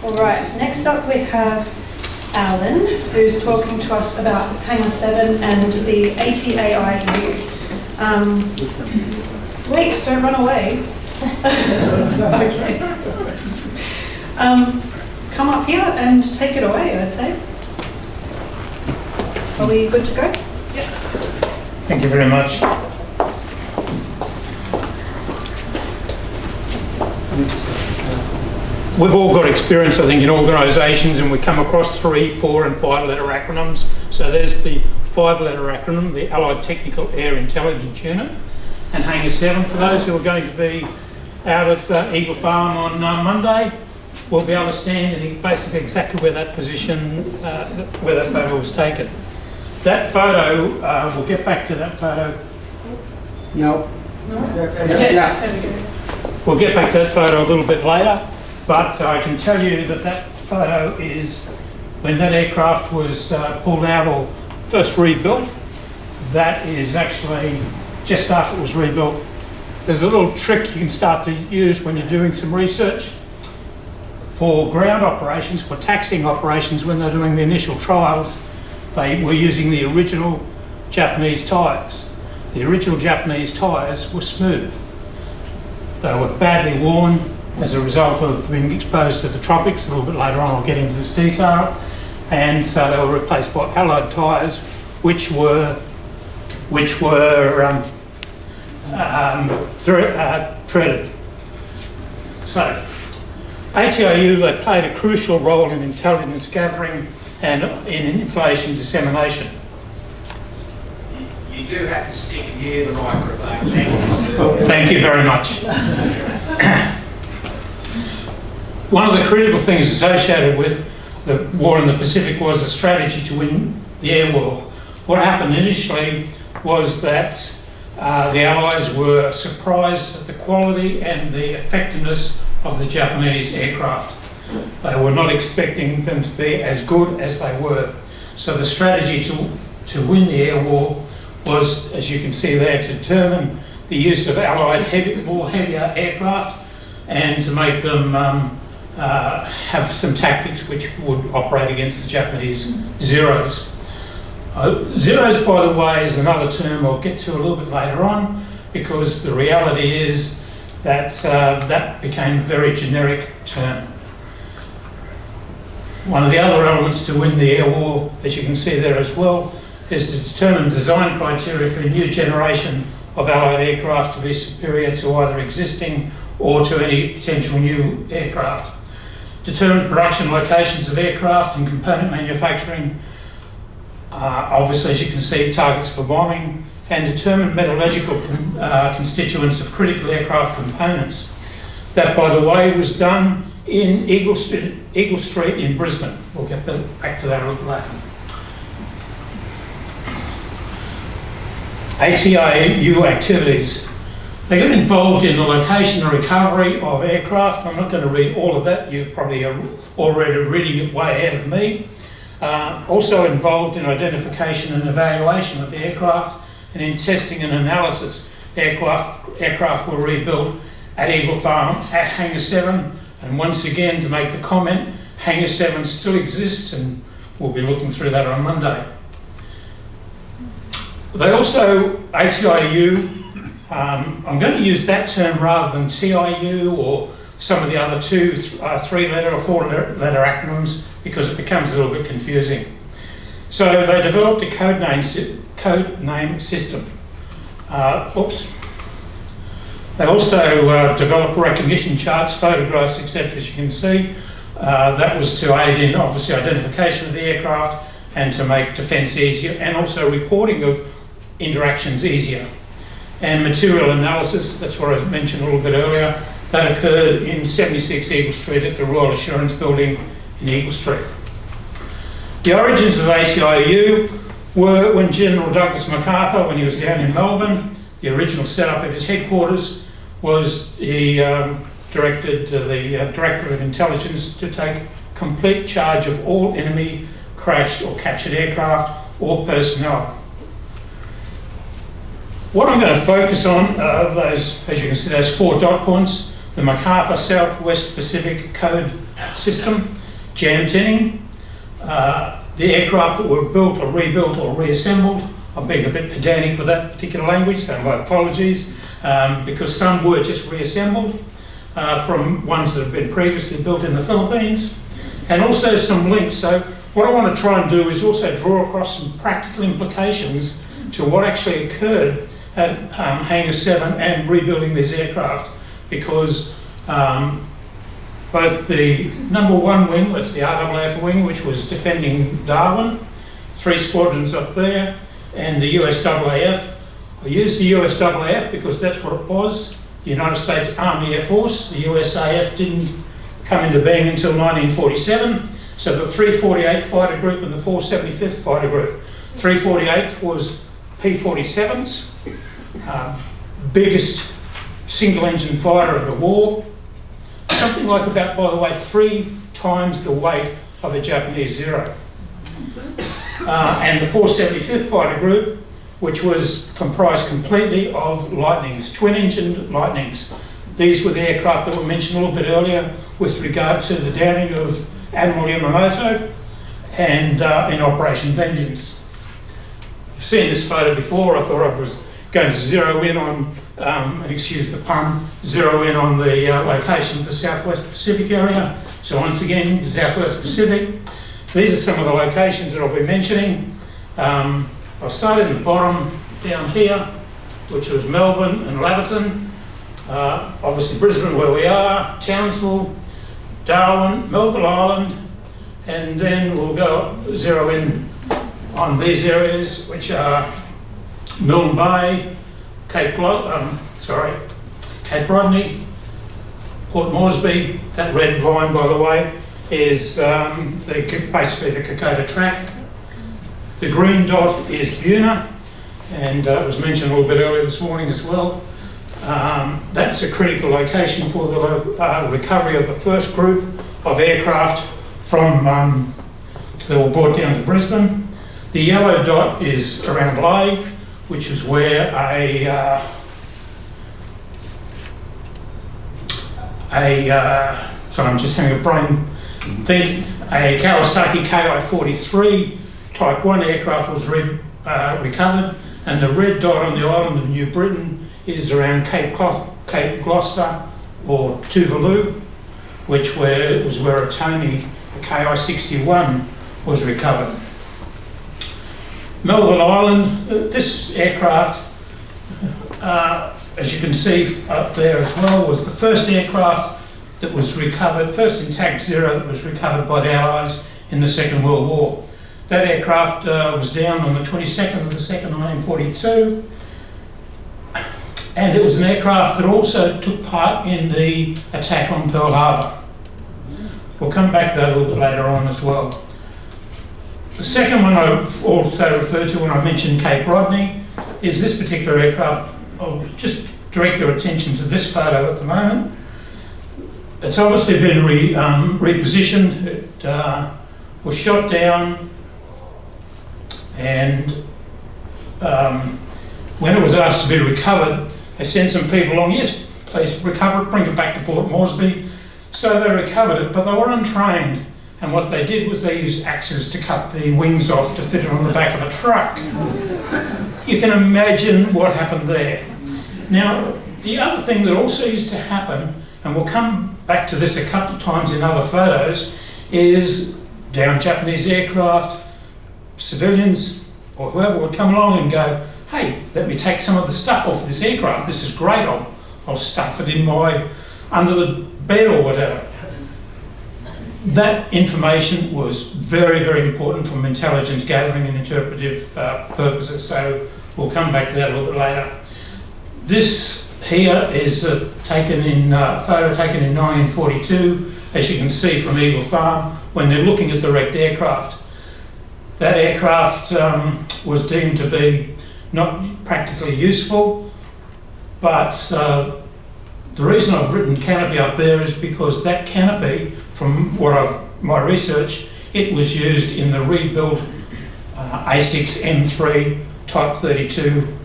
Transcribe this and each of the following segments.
All right, next up we have Alan, who's talking to us about Hangar 7 and the ATAIU. Wait, don't run away. Okay. Come up here and take it away, I'd say. Are we good to go? Yeah. Thank you very much. We've all got experience, I think, in organisations, and we come across 3, 4 and 5 letter acronyms. So there's the 5-letter acronym, the Allied Technical Air Intelligence Unit, and Hangar 7. For those who are going to be out at Eagle Farm on Monday, we'll be able to stand in basically exactly where that position, where that photo was taken. That photo, we'll get back to that photo. No. We'll get back to that photo a little bit later. But I can tell you that that photo is when that aircraft was pulled out or first rebuilt. That is actually just after it was rebuilt. There's a little trick you can start to use when you're doing some research. For ground operations, for taxiing operations, when they're doing the initial trials, they were using the original Japanese tyres. The original Japanese tyres were smooth. They were badly worn as a result of being exposed to the tropics. A little bit later on I'll get into this detail. And so they were replaced by Allied tyres, which were treaded. So ATIU, they played a crucial role in intelligence gathering and in information dissemination. You do have to stick near the microphone. Thank you. Thank you very much. One of the critical things associated with the war in the Pacific was the strategy to win the air war. What happened initially was that the Allies were surprised at the quality and the effectiveness of the Japanese aircraft. They were not expecting them to be as good as they were. So the strategy to win the air war was, as you can see there, to determine the use of Allied heavier aircraft and to make them have some tactics which would operate against the Japanese Zeros. Zeros, by the way, is another term I'll get to a little bit later on, because the reality is that that became a very generic term. One of the other elements to win the air war, as you can see there as well, is to determine design criteria for a new generation of Allied aircraft to be superior to either existing or to any potential new aircraft. Determine production locations of aircraft and component manufacturing. Obviously, as you can see, targets for bombing, and determine metallurgical constituents of critical aircraft components. That, by the way, was done in Eagle Street in Brisbane. We'll get back to that a little later. ATIU activities. They got involved in the location and recovery of aircraft. I'm not going to read all of that. You probably are already reading it way ahead of me. Also involved in identification and evaluation of the aircraft and in testing and analysis. Aircraft were rebuilt at Eagle Farm at Hangar 7. And once again, to make the comment, Hangar 7 still exists, and we'll be looking through that on Monday. They also, ATIU, I'm going to use that term rather than TIU or some of the other 2, 3-letter or 4-letter acronyms, because it becomes a little bit confusing. So they developed a code name system. They also developed recognition charts, photographs, etc., as you can see. That was to aid in, obviously, identification of the aircraft and to make defence easier, and also reporting of interactions easier. And material analysis, that's what I mentioned a little bit earlier, that occurred in 76 Eagle Street at the Royal Assurance Building in Eagle Street. The origins of ATIU were when General Douglas MacArthur, when he was down in Melbourne, the original setup of his headquarters was he directed the Director of Intelligence to take complete charge of all enemy crashed or captured aircraft or personnel. What I'm going to focus on are those, as you can see, those 4 dot points: the MacArthur Southwest Pacific Code system, jam tinning. The aircraft that were built or rebuilt or reassembled, I'm being a bit pedantic with that particular language, so my apologies, because some were just reassembled from ones that have been previously built in the Philippines, and also some links. So what I want to try and do is also draw across some practical implications to what actually occurred at Hangar 7 and rebuilding these aircraft, because both the number 1 wing, that's the RAAF wing, which was defending Darwin, 3 squadrons up there, and the USAAF. I use the USAAF because that's what it was, the United States Army Air Force. The USAF didn't come into being until 1947, so the 348th Fighter Group and the 475th Fighter Group. 348th was P-47s, biggest single-engine fighter of the war, something like about, by the way, 3 times the weight of a Japanese Zero. And the 475th Fighter Group, which was comprised completely of Lightnings, twin-engined Lightnings. These were the aircraft that were mentioned a little bit earlier with regard to the downing of Admiral Yamamoto and in Operation Vengeance. You've seen this photo before. I thought I was going to zero in on, and excuse the pun, zero in on the location of the Southwest Pacific area. So once again, the Southwest Pacific. These are some of the locations that I'll be mentioning. I'll start at the bottom down here, which was Melbourne and Laverton. Obviously Brisbane, where we are, Townsville, Darwin, Melville Island, and then we'll go zero in on these areas, which are Moreton Bay, Cape Rodney, Port Moresby. That red line, by the way, is basically the Kokoda track. The green dot is Buna, and it was mentioned a little bit earlier this morning as well. That's a critical location for the recovery of the first group of aircraft from that were brought down to Brisbane. The yellow dot is around Lae, which is where sorry, I'm just having a brain think, a Kawasaki Ki-43 Type 1 aircraft was recovered, and the red dot on the island of New Britain is around Cape Gloucester or Tuvalu, which was where a Tony, a Ki-61, was recovered. Melville Island, this aircraft, as you can see up there as well, was the first aircraft that was recovered, first intact Zero that was recovered by the Allies in the Second World War. That aircraft was down on the 22nd of the 2nd, 1942, and it was an aircraft that also took part in the attack on Pearl Harbor. We'll come back to that a little bit later on as well. The second one I've also referred to when I mentioned Cape Rodney is this particular aircraft. I'll just direct your attention to this photo at the moment. It's obviously been repositioned. It was shot down, and when it was asked to be recovered, they sent some people along. Yes, please recover it, bring it back to Port Moresby. So they recovered it, but they were untrained. And what they did was they used axes to cut the wings off to fit it on the back of a truck. You can imagine what happened there. Now, the other thing that also used to happen, and we'll come back to this a couple of times in other photos, is down Japanese aircraft, civilians or whoever would come along and go, hey, let me take some of the stuff off this aircraft. This is great. I'll stuff it in my, under the bed or whatever. That information was very, very important from intelligence gathering and interpretive purposes, so we'll come back to that a little bit later. This here is a photo taken in 1942, as you can see from Eagle Farm, when they're looking at the wrecked aircraft. That aircraft was deemed to be not practically useful, but the reason I've written canopy up there is because that canopy, from my research, it was used in the rebuilt A6M3 Type 32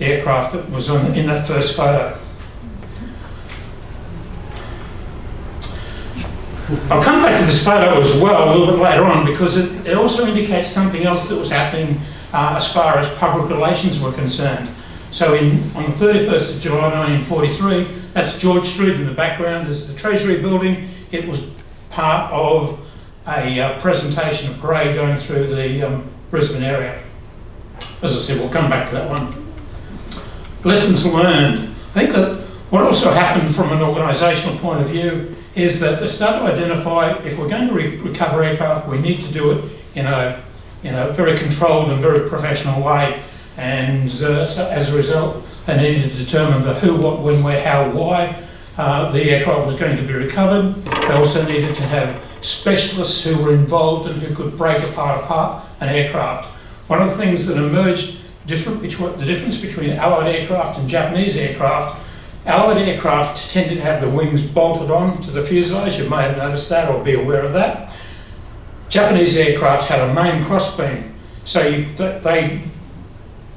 aircraft that was in that first photo. I'll come back to this photo as well a little bit later on because it also indicates something else that was happening as far as public relations were concerned. So on the 31st of July 1943, that's George Street in the background, is the Treasury building. It was part of a presentation, a parade going through the Brisbane area. As I said, we'll come back to that one. Lessons learned. I think that what also happened from an organisational point of view is that they start to identify if we're going to recover aircraft, we need to do it in a very controlled and very professional way. And so as a result, they needed to determine the who, what, when, where, how, why the aircraft was going to be recovered. They also needed to have specialists who were involved and who could break apart an aircraft. One of the things that emerged, the difference between Allied aircraft and Japanese aircraft, Allied aircraft tended to have the wings bolted on to the fuselage. You may have noticed that or be aware of that. Japanese aircraft had a main crossbeam, so they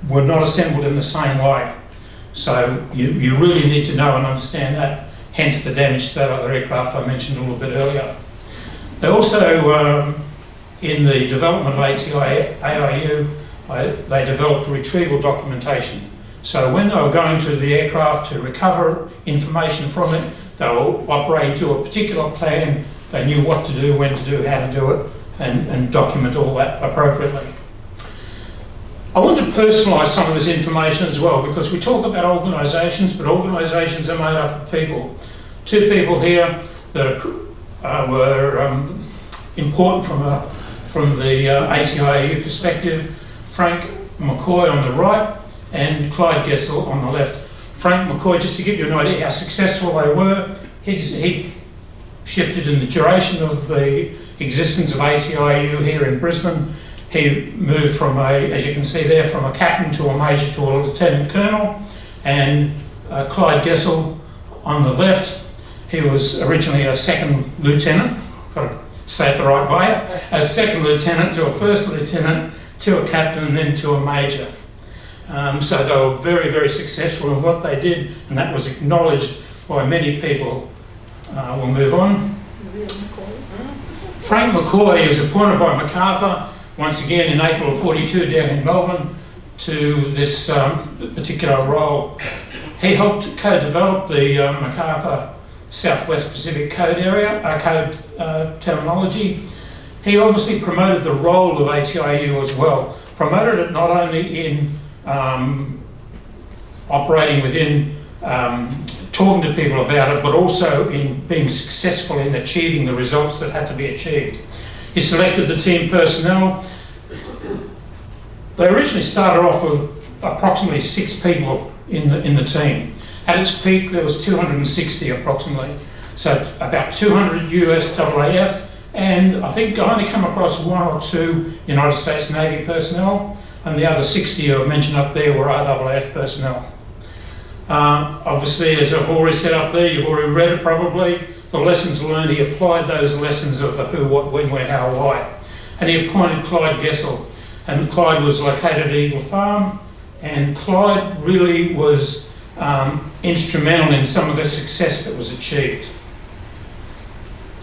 were not assembled in the same way. So you really need to know and understand that, hence the damage to that other aircraft I mentioned a little bit earlier. They also, in the development of AIU, they developed retrieval documentation. So when they were going to the aircraft to recover information from it, they were operating to a particular plan. They knew what to do, when to do, how to do it, and document all that appropriately. I want to personalise some of this information as well, because we talk about organisations, but organisations are made up of people. Two people here that were important from the ACIU perspective: Frank McCoy on the right and Clyde Gessel on the left. Frank McCoy, just to give you an idea how successful they were, he shifted in the duration of the existence of ACIU here in Brisbane. He moved from as you can see there, from a captain to a major to a lieutenant colonel. And Clyde Gessel on the left, he was originally a second lieutenant, got to say it the right way, a second lieutenant to a first lieutenant to a captain and then to a major. So they were very, very successful in what they did, and that was acknowledged by many people. We'll move on. Frank McCoy is appointed by MacArthur, once again in April of '42 down in Melbourne, to this particular role. He helped co-develop the MacArthur Southwest Pacific Code terminology. He obviously promoted the role of ATIU as well, promoted it not only in operating within, talking to people about it, but also in being successful in achieving the results that had to be achieved. He selected the team personnel. They originally started off with approximately 6 people in the team. At its peak, there was 260 approximately. So about 200 US AAF, and I think I only come across 1 or 2 United States Navy personnel, and the other 60 I've mentioned up there were RAAF personnel. Obviously, as I've already said up there, you've already read it probably, the lessons learned, he applied those lessons of the who, what, when, where, how, why. And he appointed Clyde Gessel, and Clyde was located at Eagle Farm, and Clyde really was instrumental in some of the success that was achieved.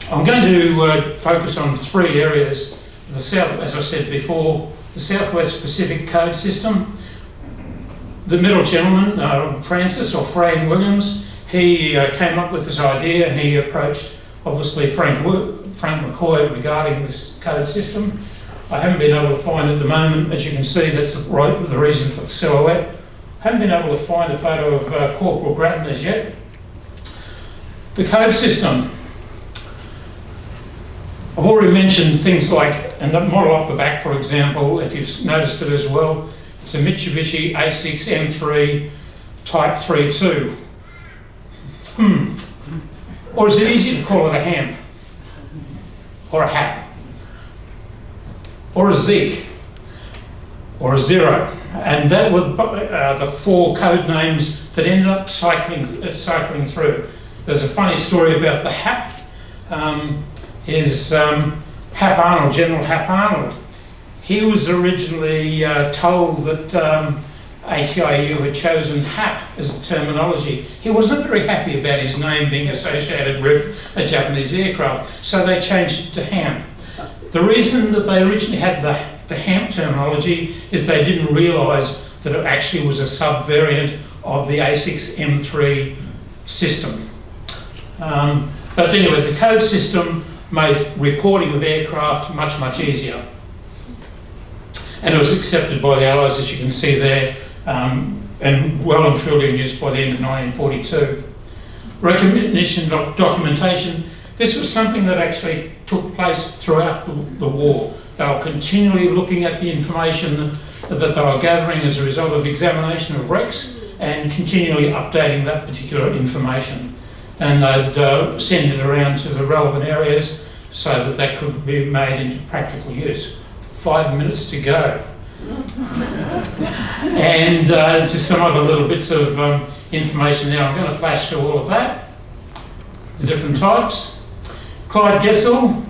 I'm going to focus on 3 areas. The South, as I said before, the Southwest Pacific Code System. The middle gentleman, Francis or Fran Williams, he came up with this idea, and he approached obviously Frank McCoy regarding this code system. I haven't been able to find at the moment, as you can see, that's the reason for the silhouette. Haven't been able to find a photo of Corporal Grattan as yet. The code system. I've already mentioned things like, and the model off the back, for example, if you've noticed it as well, it's a Mitsubishi A6 M3 Type 3.2. Or is it easy to call it a ham? Or a hap? Or a Zeke? Or a Zero? And that were the 4 code names that ended up cycling through. There's a funny story about the hap. Hap Arnold, General Hap Arnold. He was originally told that ATIU had chosen HAP as the terminology. He wasn't very happy about his name being associated with a Japanese aircraft, so they changed it to HAMP. The reason that they originally had the HAMP terminology is they didn't realise that it actually was a sub-variant of the A6M3 system. But anyway, the code system made reporting of aircraft much, much easier. And it was accepted by the Allies, as you can see there, and well and truly in use by the end of 1942. Recognition documentation, this was something that actually took place throughout the war. They were continually looking at the information that they were gathering as a result of examination of wrecks and continually updating that particular information. And they'd send it around to the relevant areas so that that could be made into practical use. 5 minutes to go. And just some other little bits of information now. I'm going to flash through all of that, the different types. Clyde Gessel,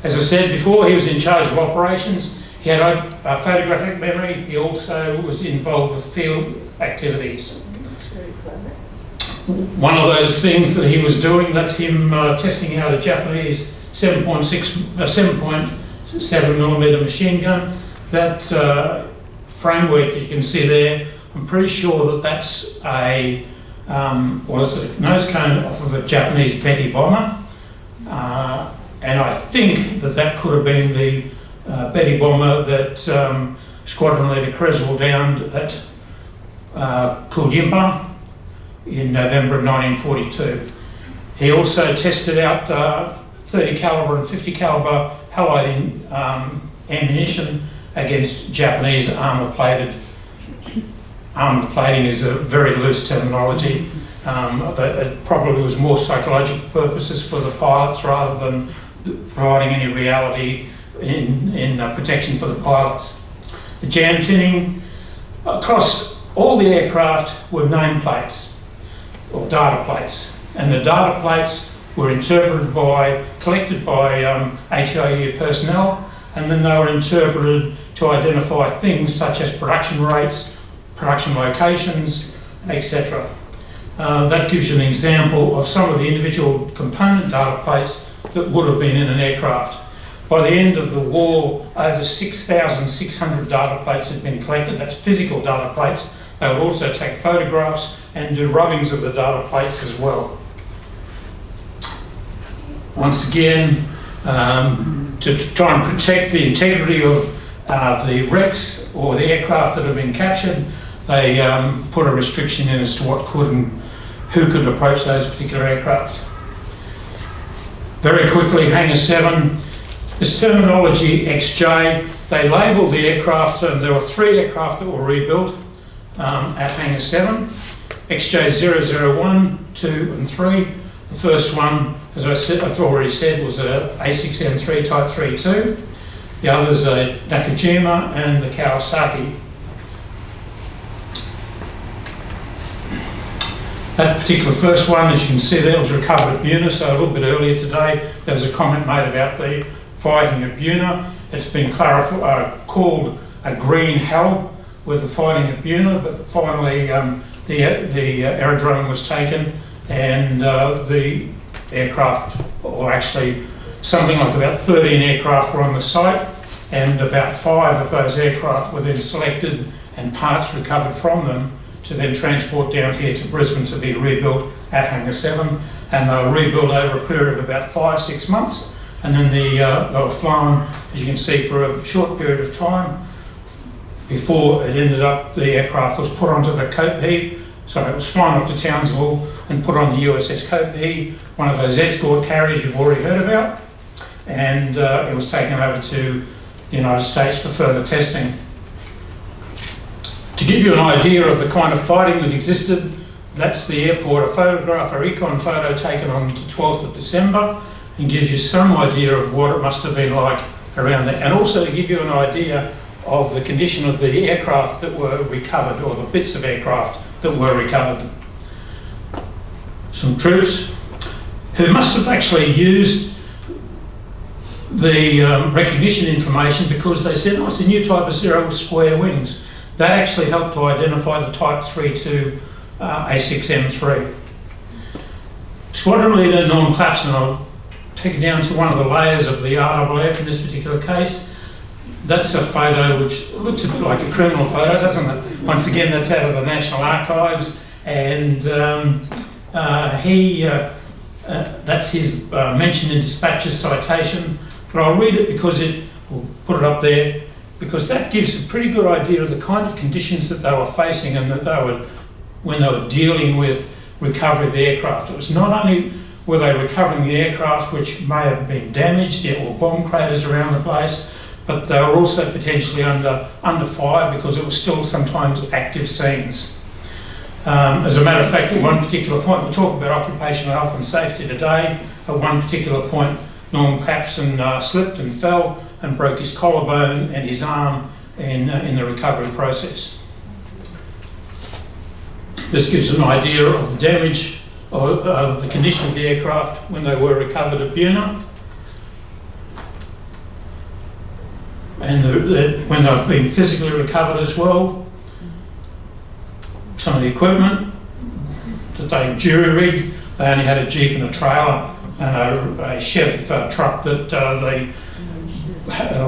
as I said before, he was in charge of operations. He had a photographic memory. He also was involved with field activities. One of those things that he was doing, that's him testing out a Japanese 7.7mm machine gun. That framework that you can see there, I'm pretty sure that that's a nose cone off of a Japanese Betty bomber. And I think that that could have been the Betty bomber that Squadron Leader Creswell downed at Kuljimpa in November of 1942. He also tested out 30 caliber and 50 caliber halide ammunition against Japanese armour plated. Armour plating is a very loose terminology. It probably was more psychological purposes for the pilots rather than providing any reality in protection for the pilots. The jam tinning across all the aircraft were nameplates or data plates, and the data plates were collected by ATIU personnel, and then they were interpreted to identify things such as production rates, production locations, etc. That gives you an example of some of the individual component data plates that would have been in an aircraft. By the end of the war, over 6,600 data plates had been collected. That's physical data plates. They would also take photographs and do rubbings of the data plates as well. Once again, to try and protect the integrity of the wrecks or the aircraft that have been captured, they put a restriction in as to what could and who could approach those particular aircraft. Very quickly, Hangar 7, this terminology XJ, they labelled the aircraft, and there were 3 aircraft that were rebuilt at Hangar 7, XJ 001, 2 and 3. The first one, as I've already said, was a A6M3 Type 3-2. The others are Nakajima and the Kawasaki. That particular first one, as you can see there, was recovered at Buna, so a little bit earlier today there was a comment made about the fighting at Buna. It's been called a green hell with the fighting at Buna, but finally the aerodrome was taken, and the aircraft, or actually something like about 13 aircraft were on the site, and about 5 of those aircraft were then selected and parts recovered from them to then transport down here to Brisbane to be rebuilt at Hangar 7, and they were rebuilt over a period of about 5-6 months, and then they were flown, as you can see, for a short period of time before it ended up, the aircraft was put onto the Copiague. So it was flown up to Townsville and put on the USS Copiague, one of those escort carriers you've already heard about, and it was taken over to the United States for further testing. To give you an idea of the kind of fighting that existed, that's the airport, a photograph, a recon photo taken on the 12th of December, and gives you some idea of what it must have been like around there, and also to give you an idea of the condition of the aircraft that were recovered, or the bits of aircraft that were recovered. Some troops who must have actually used the recognition information, because they said, oh, it's a new type of zero with square wings. That actually helped to identify the Type 32 A6M3. Squadron Leader Norm Clapson, I'll take you down to one of the layers of the RWF in this particular case. That's a photo which looks a bit like a criminal photo, doesn't it? Once again, that's out of the National Archives, and that's his mention in dispatches citation. But I'll read it because we'll put it up there, because that gives a pretty good idea of the kind of conditions that they were facing and that they were, when they were dealing with recovery of the aircraft. It was not only were they recovering the aircraft, which may have been damaged, there were bomb craters around the place, but they were also potentially under fire because it was still sometimes active scenes. As a matter of fact, at one particular point, we talk about occupational health and safety today. At one particular point, Norm Clapson slipped and fell and broke his collarbone and his arm in the recovery process. This gives an idea of the damage of the condition of the aircraft when they were recovered at Buna, and when they've been physically recovered as well. Some of the equipment that they jury-rigged, they only had a jeep and a trailer and a Chev truck that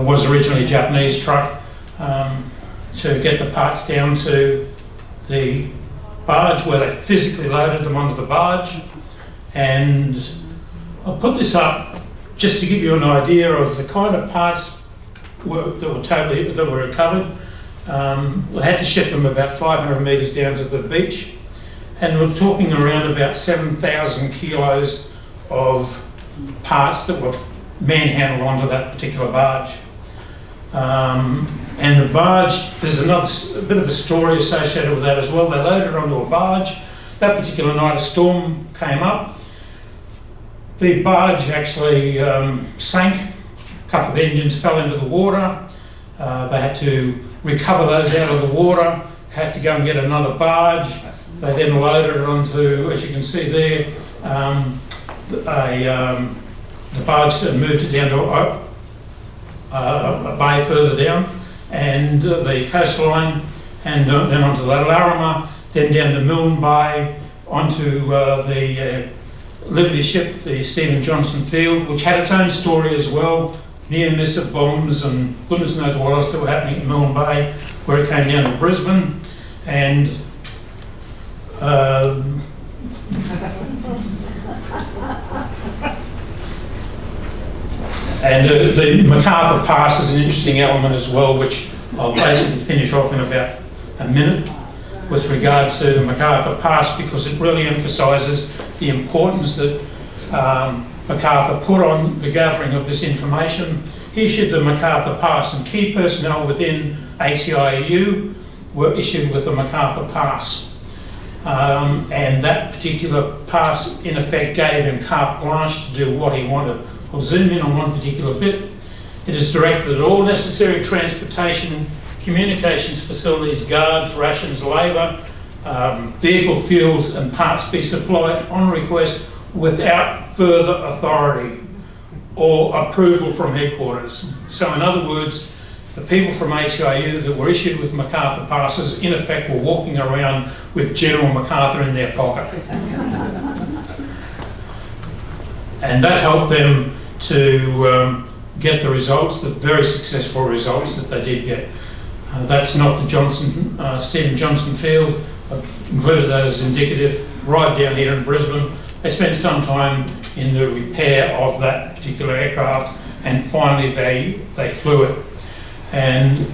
was originally a Japanese truck, to get the parts down to the barge, where they physically loaded them onto the barge. And I'll put this up just to give you an idea of the kind of parts that were recovered. We had to shift them about 500 metres down to the beach, and we're talking around about 7,000 kilos of parts that were manhandled onto that particular barge. And the barge, there's a bit of a story associated with that as well. They loaded it onto a barge. That particular night a storm came up. The barge actually sank. A couple of the engines fell into the water. They had to recover those out of the water, had to go and get another barge. They then loaded it onto, as you can see there, the barge and moved it down to a bay further down, and the coastline, and then onto the Larrimah, then down to Moreton Bay, onto the Liberty ship, the Stephen Johnson Field, which had its own story as well, near miss of bombs and goodness knows what else that were happening in Moreton Bay, where it came down to Brisbane. And the MacArthur Pass is an interesting element as well, which I'll basically finish off in about a minute with regard to the MacArthur Pass, because it really emphasises the importance that MacArthur put on the gathering of this information. He issued the MacArthur Pass, and key personnel within ATIEU were issued with the MacArthur Pass. And that particular pass, in effect, gave him carte blanche to do what he wanted. I'll zoom in on one particular bit. It is directed that all necessary transportation, communications facilities, guards, rations, labour, vehicle fuels and parts be supplied on request without further authority or approval from headquarters. So in other words, the people from ATIU that were issued with MacArthur passes, in effect, were walking around with General MacArthur in their pocket. And that helped them to get the results, the very successful results that they did get. That's not the Stephen Johnson Field. I've included that as indicative. Right down here in Brisbane, they spent some time in the repair of that particular aircraft, and finally they flew it. And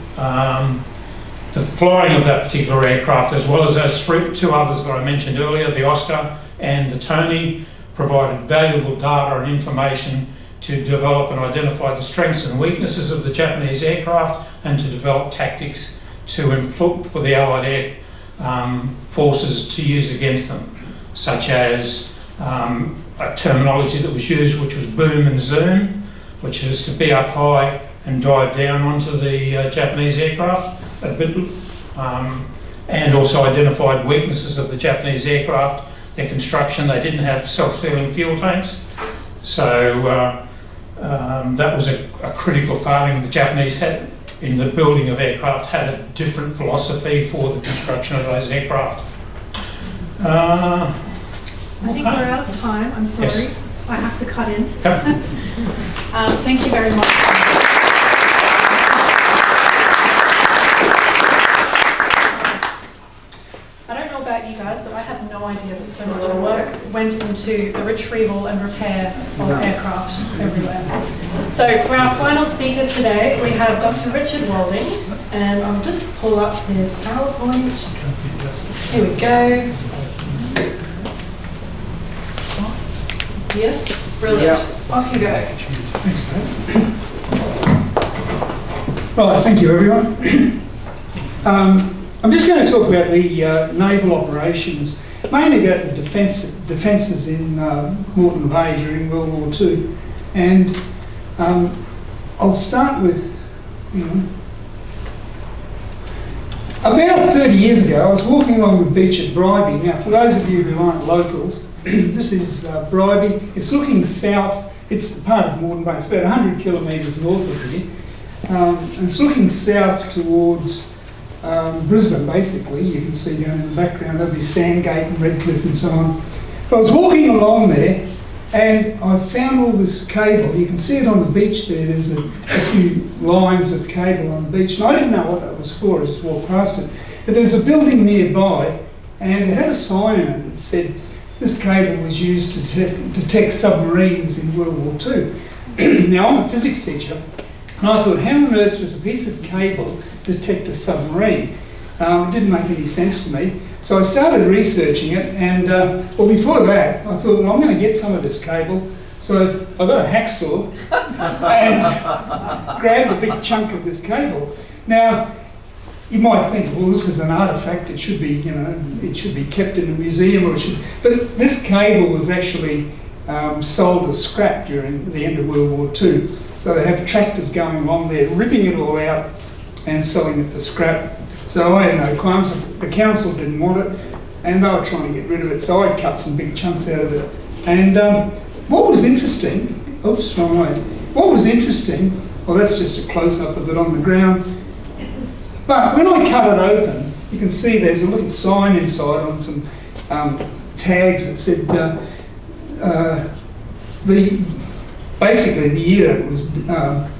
the flying of that particular aircraft, as well as those two others that I mentioned earlier, the Oscar and the Tony, provided valuable data and information to develop and identify the strengths and weaknesses of the Japanese aircraft, and to develop tactics to employ for the Allied air forces to use against them, such as a terminology that was used, which was boom and zoom, which is to be up high and dive down onto the Japanese aircraft, and also identified weaknesses of the Japanese aircraft. Their construction, they didn't have self-sealing fuel tanks, so that was a critical failing. The Japanese had in the building of aircraft had a different philosophy for the construction of those aircraft. I think we're out of time. I'm sorry. Yes. I have to cut in. Yep. Thank you very much. I don't know about you guys, but I had no idea that so much work went into the retrieval and repair of aircraft everywhere. So for our final speaker today, we have Dr. Richard Walding, and I'll just pull up his PowerPoint. Here we go. Yes, brilliant. Off you go. Right, thank you everyone. I'm just going to talk about the naval operations, mainly about the defences in Moreton Bay during World War II. And I'll start with, about 30 years ago, I was walking along the beach at Bribie. Now, for those of you who aren't locals, this is Bribie. It's looking south. It's part of Moreton Bay. It's about 100 kilometres north of here. And it's looking south towards Brisbane, basically. You can see down in the background, there'll be Sandgate and Redcliffe and so on. But I was walking along there and I found all this cable. You can see it on the beach there. There's a few lines of cable on the beach. And I didn't know what that was for. I just walked past it. But there's a building nearby and it had a sign in it that said this cable was used to detect submarines in World War II. Now, I'm a physics teacher. And I thought, how on earth does a piece of cable detect a submarine? It didn't make any sense to me. So I started researching it, and well, before that, I thought, well, I'm going to get some of this cable. So I got a hacksaw and grabbed a big chunk of this cable. Now, you might think, well, this is an artifact. It should be, it should be kept in a museum, or it should. But this cable was actually sold as scrap during the end of World War II. So they have tractors going along there, ripping it all out and selling it for scrap. So I had no qualms. The council didn't want it, and they were trying to get rid of it. So I cut some big chunks out of it. And what was interesting, oops, wrong way. What was interesting, well, that's just a close-up of it on the ground. But when I cut it open, you can see there's a little sign inside on some tags that said basically the year it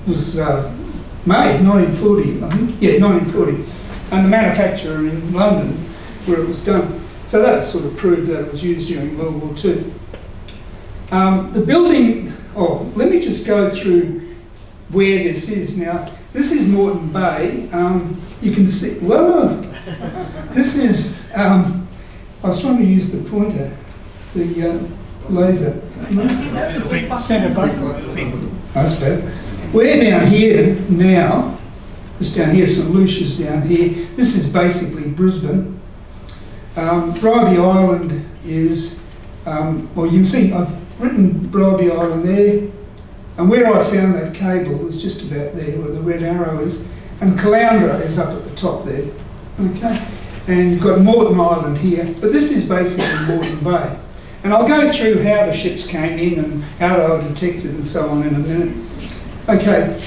was made, 1940, I think. Yeah, 1940. And the manufacturer in London, where it was done. So that sort of proved that it was used during World War II. The building, let me just go through where this is. Now, this is Moreton Bay. You can see, well, this is, I was trying to use the pointer, the laser. Big centre button. That's bad. We're down here now, just down here, St Lucia's down here. This is basically Brisbane. Bribie Island is, well, you can see I've written Bribie Island there, and where I found that cable was just about there where the red arrow is, and Caloundra is up at the top there. Okay, and you've got Moreton Island here, but this is basically Moreton Bay. And I'll go through how the ships came in and how they were detected and so on in a minute. Okay,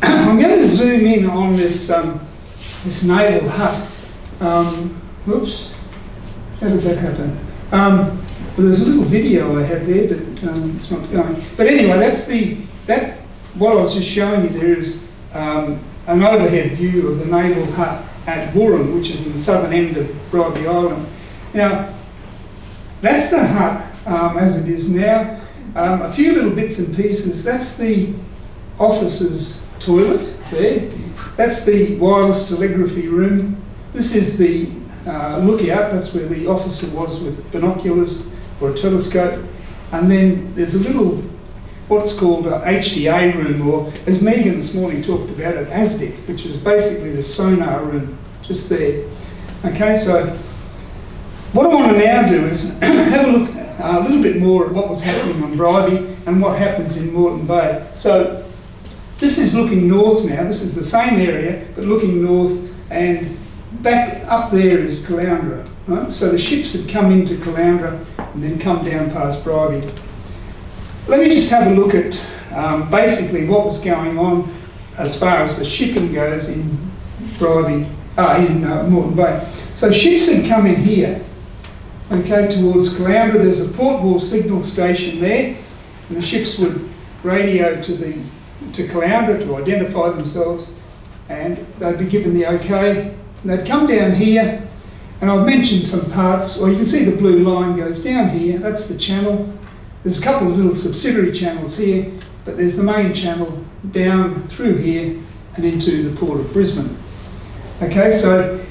I'm going to zoom in on this this naval hut. Whoops, how did that happen? Well, there's a little video I had there, but it's not going. But anyway, what I was just showing you there is an overhead view of the naval hut at Moreton, which is in the southern end of Bribie Island. Now, that's the hut as it is now. A few little bits and pieces. That's the officer's toilet there. That's the wireless telegraphy room. This is the lookout. That's where the officer was with binoculars or a telescope. And then there's a little, what's called a HDA room, or as Megan this morning talked about it, ASDIC, which is basically the sonar room just there. Okay, so what I want to now do is have a look a little bit more at what was happening on Bribie and what happens in Moreton Bay. So this is looking north now. This is the same area, but looking north, and back up there is Caloundra. Right? So the ships had come into Caloundra and then come down past Bribie. Let me just have a look at basically what was going on as far as the shipping goes in Moreton Bay. So ships had come in here, okay, towards Caloundra. There's a port wall signal station there, and the ships would radio to Caloundra to identify themselves, and they'd be given the okay. And they'd come down here, and I've mentioned some parts, or you can see the blue line goes down here. That's the channel. There's a couple of little subsidiary channels here, but there's the main channel down through here and into the port of Brisbane. Okay, so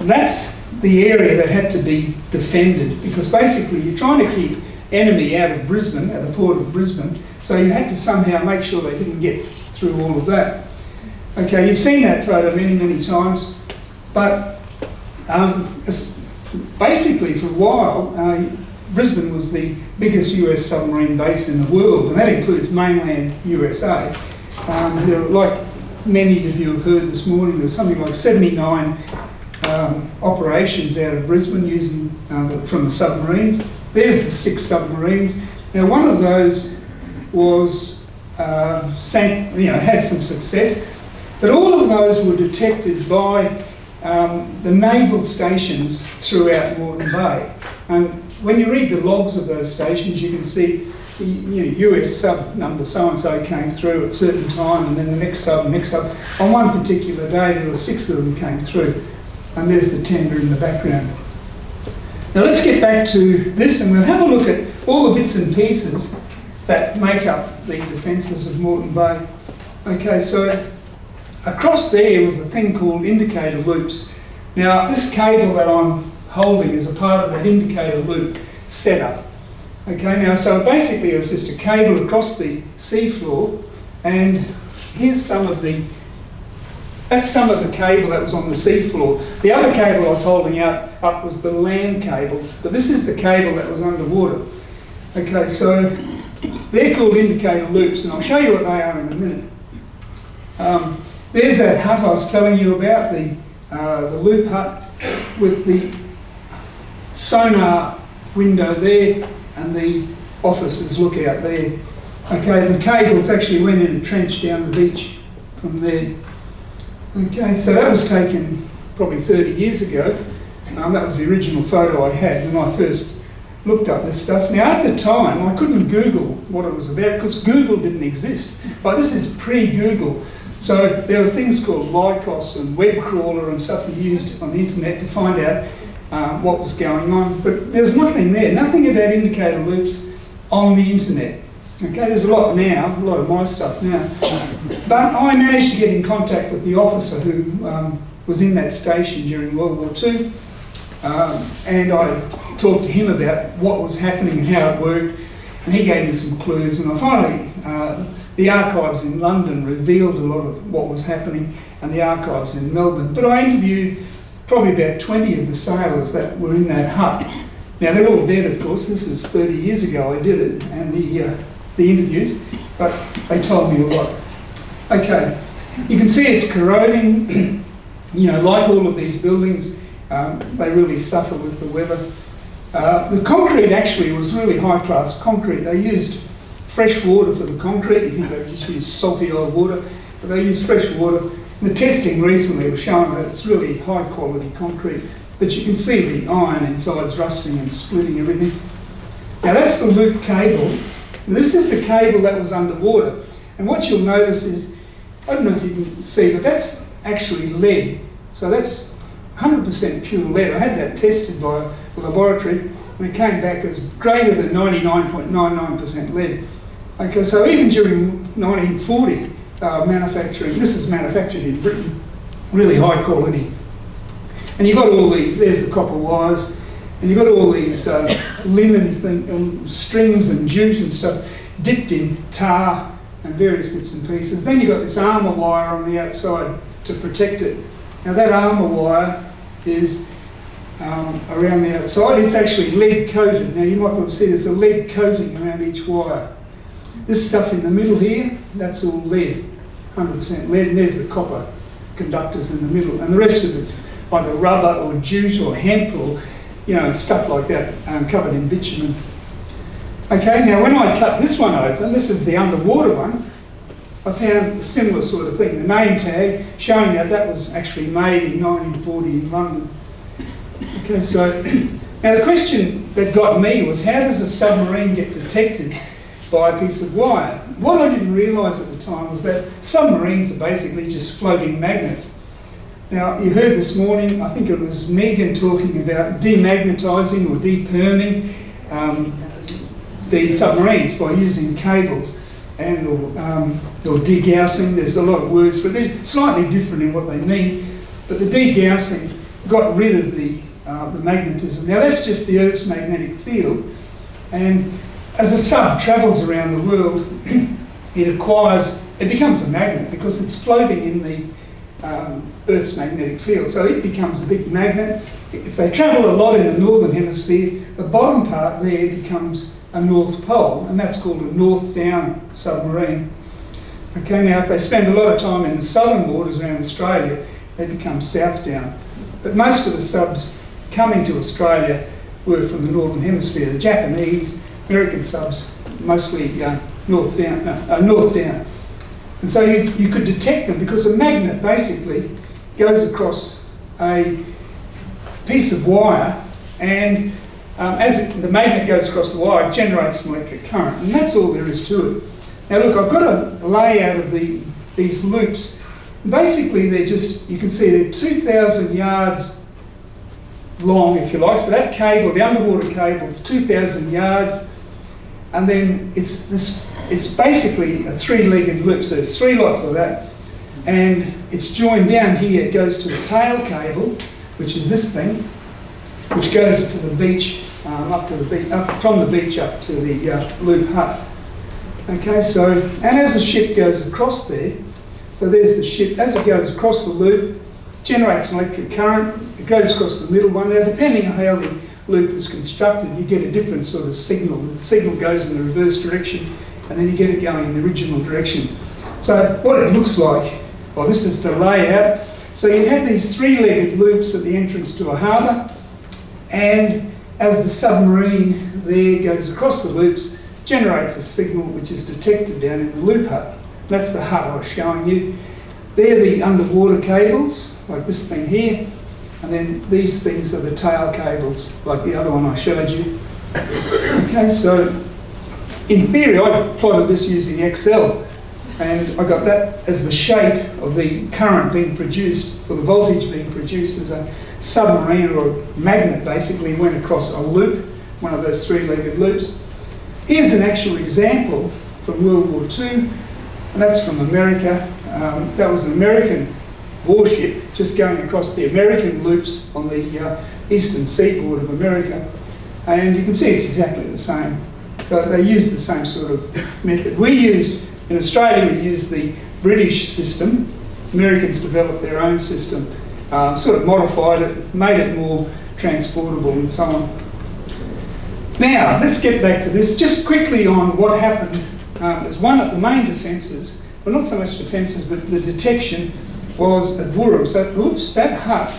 that's the area that had to be defended, because basically you're trying to keep enemy out of Brisbane, at the port of Brisbane, so you had to somehow make sure they didn't get through all of that. Okay, you've seen that photo many, many times, but basically for a while, Brisbane was the biggest US submarine base in the world, and that includes mainland USA. There were, like many of you have heard this morning, there was something like 79 operations out of Brisbane using from the submarines. There's the 6 submarines. Now one of those was had some success, but all of those were detected by the naval stations throughout Moreton Bay. And when you read the logs of those stations, you can see US sub number so-and-so came through at a certain time, and then the next sub. On one particular day, there were 6 of them came through, and there's the tender in the background. Now let's get back to this, and we'll have a look at all the bits and pieces that make up the defences of Moreton Bay. Okay, so across there was a thing called indicator loops. Now this cable that I'm holding is a part of that indicator loop setup. Okay, now so basically it was just a cable across the seafloor, and here's that's some of the cable that was on the seafloor. The other cable I was holding up was the land cables, but this is the cable that was underwater. Okay, so they're called indicator loops, and I'll show you what they are in a minute. There's that hut I was telling you about, the loop hut with the sonar window there and the officers lookout there. Okay, the cables actually went in a trench down the beach from there. Okay, so that was taken probably 30 years ago. That was the original photo I had when I first looked up this stuff. Now at the time I couldn't Google what it was about because Google didn't exist. But this is pre-Google. So there were things called Lycos and web crawler and stuff we used on the internet to find out what was going on. But there's nothing there, nothing about indicator loops on the internet. Okay, there's a lot now, a lot of my stuff now. But I managed to get in contact with the officer who was in that station during World War II. And I talked to him about what was happening and how it worked. And he gave me some clues. And I finally, the archives in London revealed a lot of what was happening, and the archives in Melbourne. But I interviewed probably about 20 of the sailors that were in that hut. Now they're all dead, of course. This is 30 years ago I did it, and the interviews, but they told me a lot. Okay, you can see it's corroding. Like all of these buildings, they really suffer with the weather. The concrete actually was really high-class concrete. They used fresh water for the concrete. You think they just used salty old water, but they used fresh water. And the testing recently was showing that it's really high-quality concrete, but you can see the iron inside's rusting and splitting everything. Now that's the loop cable. This is the cable that was underwater, and what you'll notice is, I don't know if you can see, but that's actually lead. So that's 100% pure lead. I had that tested by a laboratory, and it came back as greater than 99.99% lead. Okay, so even during 1940 manufacturing, this is manufactured in Britain, really high quality. And you've got all these, there's the copper wires, and you've got all these linen strings and jute and stuff dipped in tar and various bits and pieces. Then you've got this armour wire on the outside to protect it. Now that armour wire is around the outside. It's actually lead coated. Now you might be able to see there's a lead coating around each wire. This stuff in the middle here, that's all lead, 100% lead, and there's the copper conductors in the middle, and the rest of it's either rubber or jute or hemp or stuff like that, covered in bitumen. Okay, now when I cut this one open, this is the underwater one, I found a similar sort of thing, the name tag showing that was actually made in 1940 in London. Okay, so now the question that got me was, how does a submarine get detected by a piece of wire? What I didn't realise at the time was that submarines are basically just floating magnets. Now, you heard this morning, I think it was Megan talking about demagnetising or deperming the submarines by using cables and or degaussing. There's a lot of words for it. They're slightly different in what they mean, but the degaussing got rid of the magnetism. Now, that's just the Earth's magnetic field, and as a sub travels around the world, it becomes a magnet because it's floating in the Earth's magnetic field, so it becomes a big magnet. If they travel a lot in the northern hemisphere, the bottom part there becomes a north pole, and that's called a north-down submarine. Okay, now if they spend a lot of time in the southern waters around Australia, they become south-down. But most of the subs coming to Australia were from the northern hemisphere. The Japanese, American subs, mostly north-down. And so you could detect them because a magnet basically goes across a piece of wire, and the magnet goes across the wire, it generates an electric current, and that's all there is to it. Now look, I've got a layout of these loops. Basically they're just, you can see they're 2,000 yards long, if you like. So that cable, the underwater cable, is 2,000 yards, and then it's basically a three-legged loop. So there's three lots of that, and it's joined down here. It goes to a tail cable, which is this thing, which goes to the beach, from the beach up to the loop hut. Okay, so, and as the ship goes across there, so there's the ship, as it goes across the loop, generates an electric current, it goes across the middle one. Now, depending on how the loop is constructed, you get a different sort of signal. The signal goes in the reverse direction, and then you get it going in the original direction. So what it looks like, well, this is the layout. So you have these three-legged loops at the entrance to a harbour, and as the submarine there goes across the loops, generates a signal which is detected down in the loop hut. That's the hut I was showing you. They're the underwater cables, like this thing here, and then these things are the tail cables, like the other one I showed you. Okay, so in theory I plotted this using Excel, and I got that as the shape of the current being produced, or the voltage being produced as a submarine or a magnet basically went across a loop, one of those three-legged loops. Here's an actual example from World War II, and that's from America. That was an American warship just going across the American loops on the eastern seaboard of America, and you can see it's exactly the same. So they used the same sort of method. In Australia, we used the British system. Americans developed their own system, sort of modified it, made it more transportable and so on. Now, let's get back to this. Just quickly on what happened. There's one of the main defences, well, not so much defences, but the detection was at Woorong. So, oops, that hut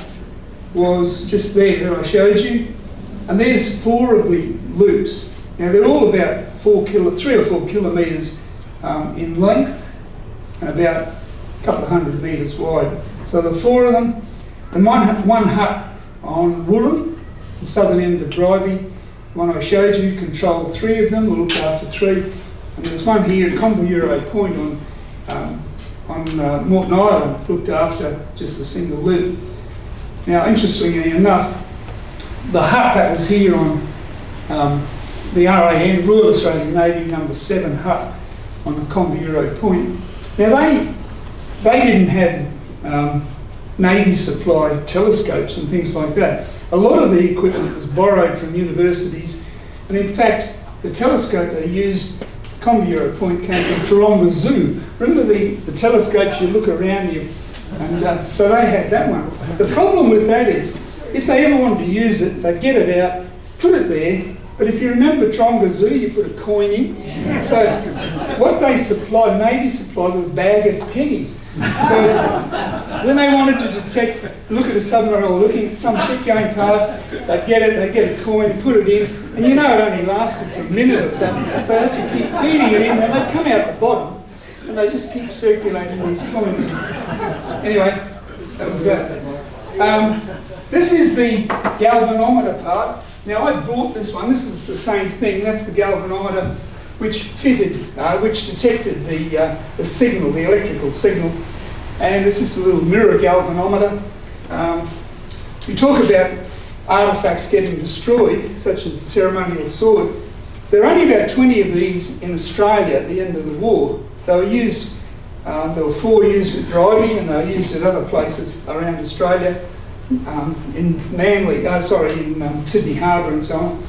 was just there that I showed you. And there's four of the loops. Now, they're all about 3 or 4 kilometres in length and about a couple of 100 metres wide. So there are four of them. And one hut on Woorong, the southern end of Bribie. One I showed you controlled 3 of them, or looked after 3. And there's one here at Corregidor Point on Moreton Island, looked after just a single loop. Now, interestingly enough, the hut that was here on the RAN, Royal Australian Navy number 7 hut on the Corregidor Point. Now, they didn't have Navy supplied telescopes and things like that. A lot of the equipment was borrowed from universities, and in fact the telescope they used, Corregidor Point, came from Taronga Zoo. Remember the telescopes you look around you, and so they had that one. The problem with that is, if they ever wanted to use it, they'd get it out, put it there, but if you remember Taronga Zoo, you put a coin in. So what they supplied, Navy supplied, was a bag of pennies. So when they wanted to detect, look at a submarine or looking at some ship going past, they'd get a coin, put it in, and it only lasted for a minute or so. So they have to keep feeding it in, and they'd come out the bottom. and they just keep circulating these comments. Anyway, that was that. This is the galvanometer part. Now I bought this one. This is the same thing. That's the galvanometer which which detected the signal, the electrical signal. And this is a little mirror galvanometer. You talk about artefacts getting destroyed, such as the ceremonial sword. There are only about 20 of these in Australia at the end of the war. They were used, there were 4 used at Brisbane, and they were used at other places around Australia, in Manly, in Sydney Harbour and so on.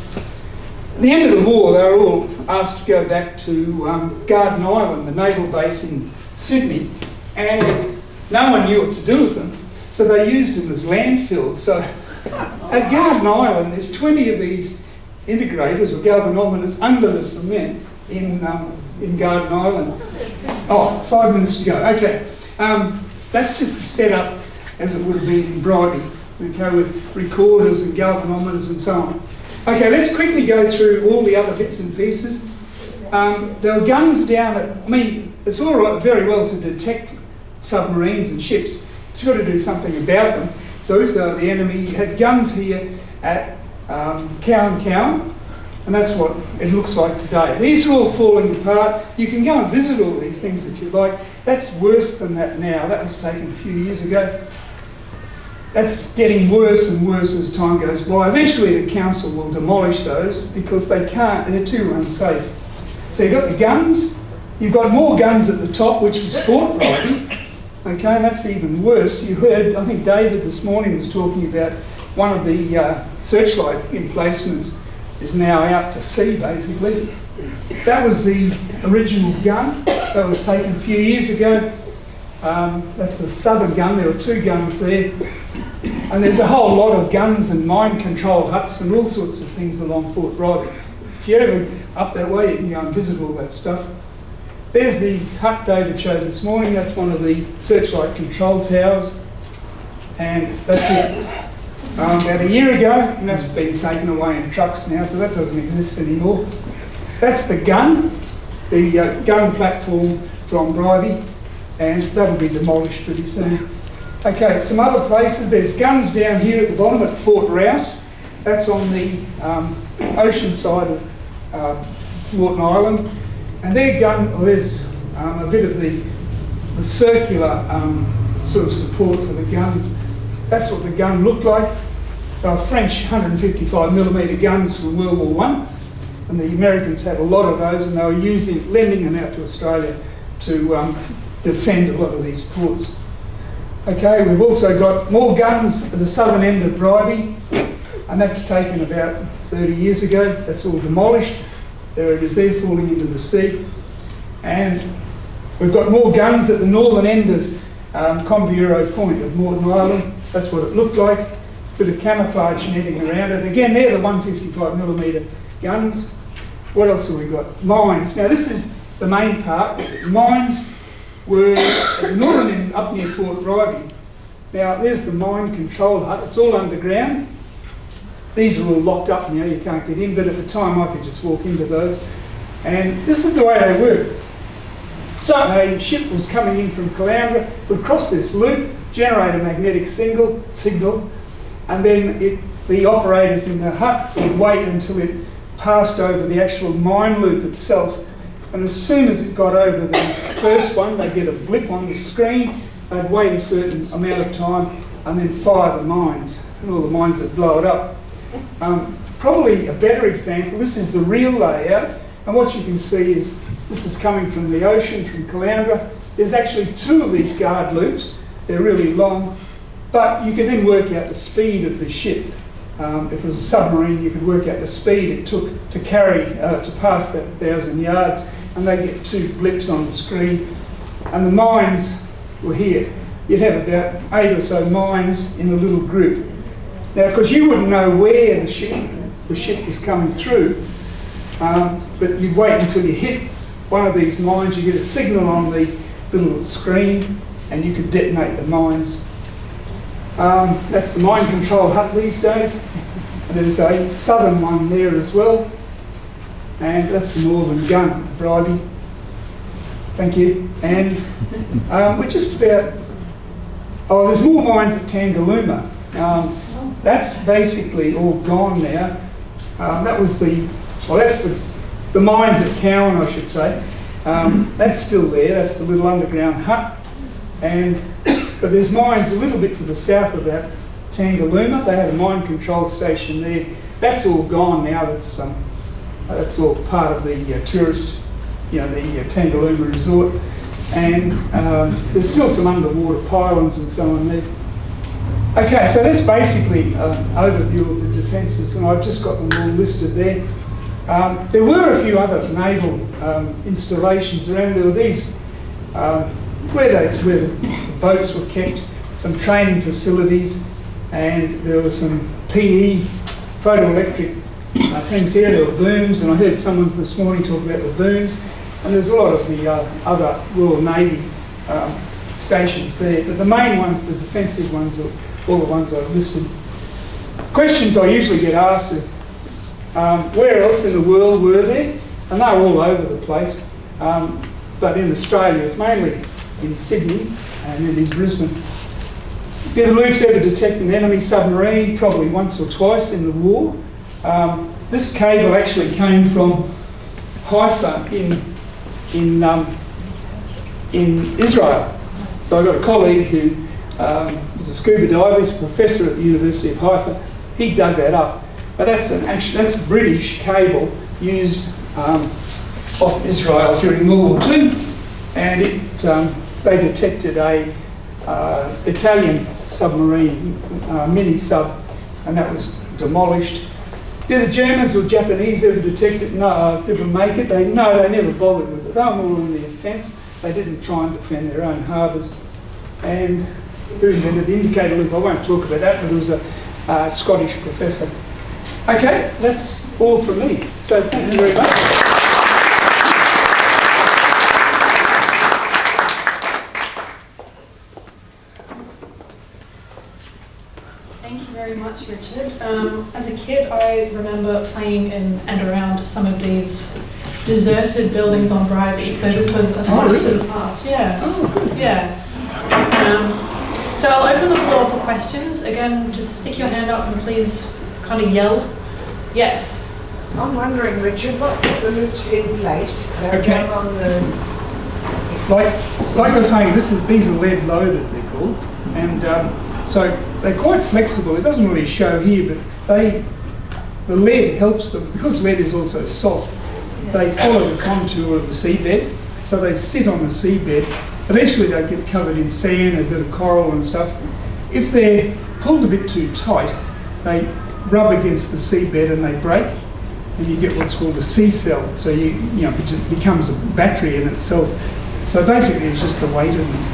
At the end of the war, they were all asked to go back to Garden Island, the naval base in Sydney, and no one knew what to do with them, so they used them as landfill. So at Garden Island, there's 20 of these integrators or galvanometers under the cement in Garden Island. Oh, 5 minutes to go. Okay, that's just set up as it would have been in Brisbane, okay, with recorders and galvanometers and so on. Okay, let's quickly go through all the other bits and pieces. There were guns down at, I mean, it's all right, very well to detect submarines and ships. But you've got to do something about them. So if they were the enemy, you had guns here at Cowan, and that's what it looks like today. These are all falling apart. You can go and visit all these things if you like. That's worse than that now. That was taken a few years ago. That's getting worse and worse as time goes by. Eventually the council will demolish those because they can't, they're too unsafe. So you've got the guns, you've got more guns at the top, which was Fort Bridie. Okay, that's even worse. You heard, I think David this morning was talking about one of the searchlight emplacements is now out to sea, basically. That was the original gun that was taken a few years ago. That's the southern gun. There were 2 guns there. And there's a whole lot of guns and mine control huts and all sorts of things along Fort Bridie. If you're ever up that way, you can go and visit all that stuff. There's the hut David showed this morning. That's one of the searchlight control towers. And that's it. About a year ago, and that's been taken away in trucks now, so that doesn't exist anymore. That's the gun platform from Bridie, and that'll be demolished pretty soon. Okay, some other places. There's guns down here at the bottom at Fort Rouse. That's on the ocean side of Moreton Island. And there's a bit of the circular sort of support for the guns. That's what the gun looked like. They were French 155mm guns from World War I, and the Americans had a lot of those, and they were lending them out to Australia to defend a lot of these ports. Okay, we've also got more guns at the southern end of Bridie, and that's taken about 30 years ago. That's all demolished. There it is there, falling into the sea. And we've got more guns at the northern end of Conbureau Point of Moreton Island. That's what it looked like. Bit of camouflage netting around it. Again, they're the 155mm guns. What else have we got? Mines. Now this is the main part. Mines were at the northern end up near Fort Bridie. Now there's the mine control hut. It's all underground. These are all locked up now, you can't get in, but at the time I could just walk into those. And this is the way they work. So a ship was coming in from Caloundra, would cross this loop, generate a magnetic signal, and then the operators in the hut would wait until it passed over the actual mine loop itself. And as soon as it got over the first one, they'd get a blip on the screen, they'd wait a certain amount of time, and then fire the mines, and all the mines would blow it up. Probably a better example, this is the real layout, and what you can see is this is coming from the ocean, from Caloundra. There's actually 2 of these guard loops. They're really long, but you can then work out the speed of the ship. If it was a submarine, you could work out the speed it took to carry, to pass that 1,000 yards, and they get 2 blips on the screen. And the mines were here. You'd have about 8 or so mines in a little group. Now, because you wouldn't know where the ship was coming through, but you'd wait until you hit one of these mines, you get a signal on the little screen, and you could detonate the mines. That's the mine control hut these days. And there's a southern one there as well. And that's the northern gun, Bridie. Thank you. And we're just about, oh, there's more mines at Tangalooma. That's basically all gone now. That was that's the mines at Cowan, I should say. That's still there, that's the little underground hut. But there's mines a little bit to the south of that, Tangalooma. They had a mine control station there. That's all gone now. That's all part of the tourist, the Tangalooma resort. And there's still some underwater pylons and so on there. Okay, so that's basically an overview of the defences, and I've just got them all listed there. There were a few other naval installations around. There were these where the boats were kept, some training facilities, and there were some PE, photoelectric things here. There were booms, and I heard someone this morning talk about the booms, and there's a lot of the other Royal Navy stations there, but the main ones, the defensive ones, are all the ones I've listed. Questions I usually get asked are, where else in the world were there? And they're all over the place, but in Australia it's mainly in Sydney and then in Brisbane. Did the Loops ever detect an enemy submarine? Probably once or twice in the war. This cable actually came from Haifa in Israel. So I've got a colleague who is a scuba diver, he's a professor at the University of Haifa. He dug that up. But that's a British cable used off Israel during World War II, and they detected a Italian submarine, mini sub, and that was demolished. Did the Germans or Japanese ever detect it? No, ever make it? They never bothered with it. They were more on the offence. They didn't try and defend their own harbours. And who invented the indicator loop? I won't talk about that, but it was a Scottish professor. Okay, that's all from me. So thank you very much. Thank you very much, Richard. As a kid, I remember playing in and around some of these deserted buildings on Bribey. So this was a flash to the past. Yeah. Oh, good. Yeah. So I'll open the floor for questions. Again, just stick your hand up and please kind of yell. Yes. I'm wondering, Richard, what put the loops in place? Okay. On the... Like I was saying, these are lead loaded, they're called, and so they're quite flexible. It doesn't really show here, but the lead helps them, because lead is also soft. They follow the contour of the seabed, so they sit on the seabed. Eventually they get covered in sand, a bit of coral and stuff. If they're pulled a bit too tight, they rub against the seabed and they break, and you get what's called a sea cell. So it becomes a battery in itself. So basically it's just the weight of them.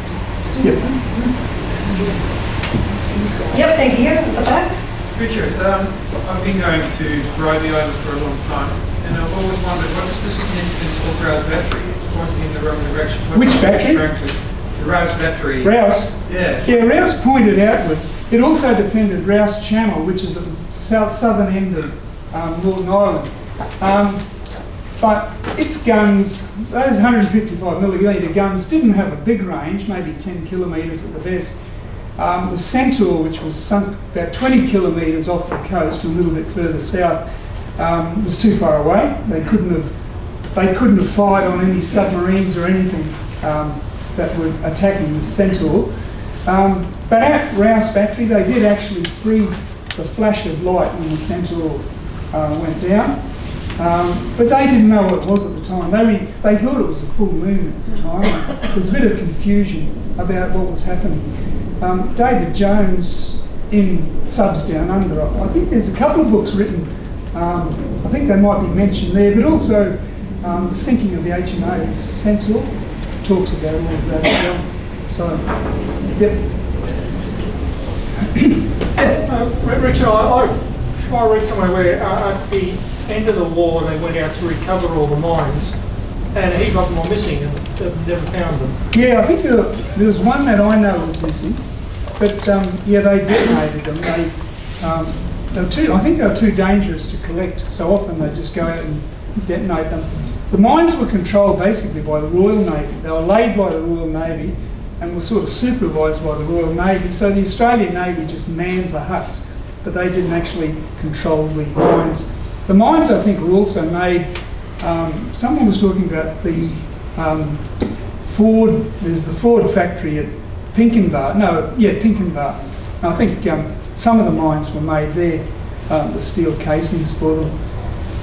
Yep, thank you. At the back. Richard, I've been going to Corregidor Island for a long time, and I've always wondered what is the significance of Rouse battery? It's pointing in the wrong direction. Which battery? The Rouse battery. Rouse? Yeah. Yeah, Rouse pointed outwards. It also defended Rouse Channel, which is at the southern end of Moreton Island. But its guns, those 155mm guns, didn't have a big range, maybe 10 kilometres at the best. The Centaur, which was sunk about 20 kilometres off the coast, a little bit further south, was too far away. They couldn't have fired on any submarines or anything that were attacking the Centaur. But at Rouse Battery, they did actually see the flash of light when the Centaur went down. But they didn't know what it was at the time. They thought it was a full moon at the time. There was a bit of confusion about what was happening. David Jones in Subs Down Under, I think there's a couple of books written, I think they might be mentioned there, but also the sinking of the HMAS Centaur talks about all of that as well. So, yep. Richard, I read somewhere where at the end of the war they went out to recover all the mines, and a heap of them were missing and they've never found them. Yeah, I think there was one that I know was missing, but yeah, they detonated them. I think they were too dangerous to collect, so often they just go out and detonate them. The mines were controlled basically by the Royal Navy. They were laid by the Royal Navy and were sort of supervised by the Royal Navy. So the Australian Navy just manned the huts, but they didn't actually control the mines. The mines, I think, were also made, someone was talking about the Ford, there's the Ford factory at Pinkenbar. I think some of the mines were made there, the steel casings for them.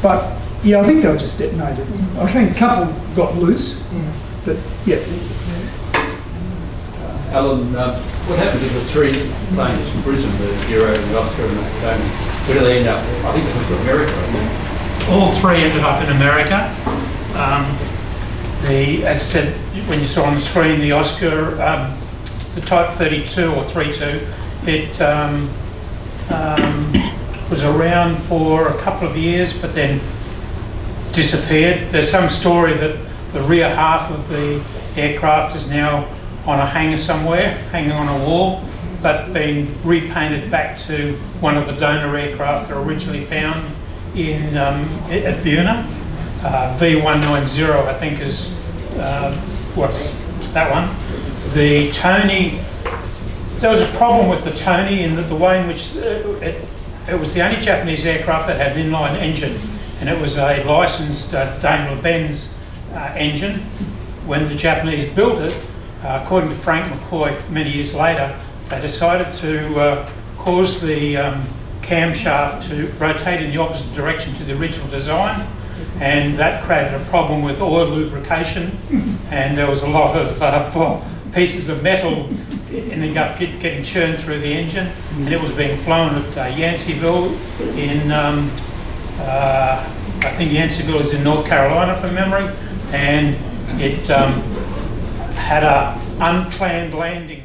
But yeah, I think they were just detonated. I think a couple got loose, but yeah. Alan, what happened to the three planes from Brisbane, the Hero, the Oscar and the Tony? Where did they end up? I think it was to America, I think. All three ended up in America. As I said, when you saw on the screen, the Oscar, the Type 32 or 32, it was around for a couple of years, but then disappeared. There's some story that the rear half of the aircraft is now on a hanger somewhere, hanging on a wall, but being repainted back to one of the donor aircraft that were originally found in at Buna. V190, I think, is what's that one. The Tony, there was a problem with the Tony in the way in which it was the only Japanese aircraft that had an inline engine, and it was a licensed Daimler-Benz engine. When the Japanese built it, according to Frank McCoy many years later, they decided to cause the camshaft to rotate in the opposite direction to the original design, and that created a problem with oil lubrication, and there was a lot of pieces of metal ending up getting churned through the engine, and it was being flown at Yanceyville in, I think Yanceyville is in North Carolina from memory, and it had a unplanned landing.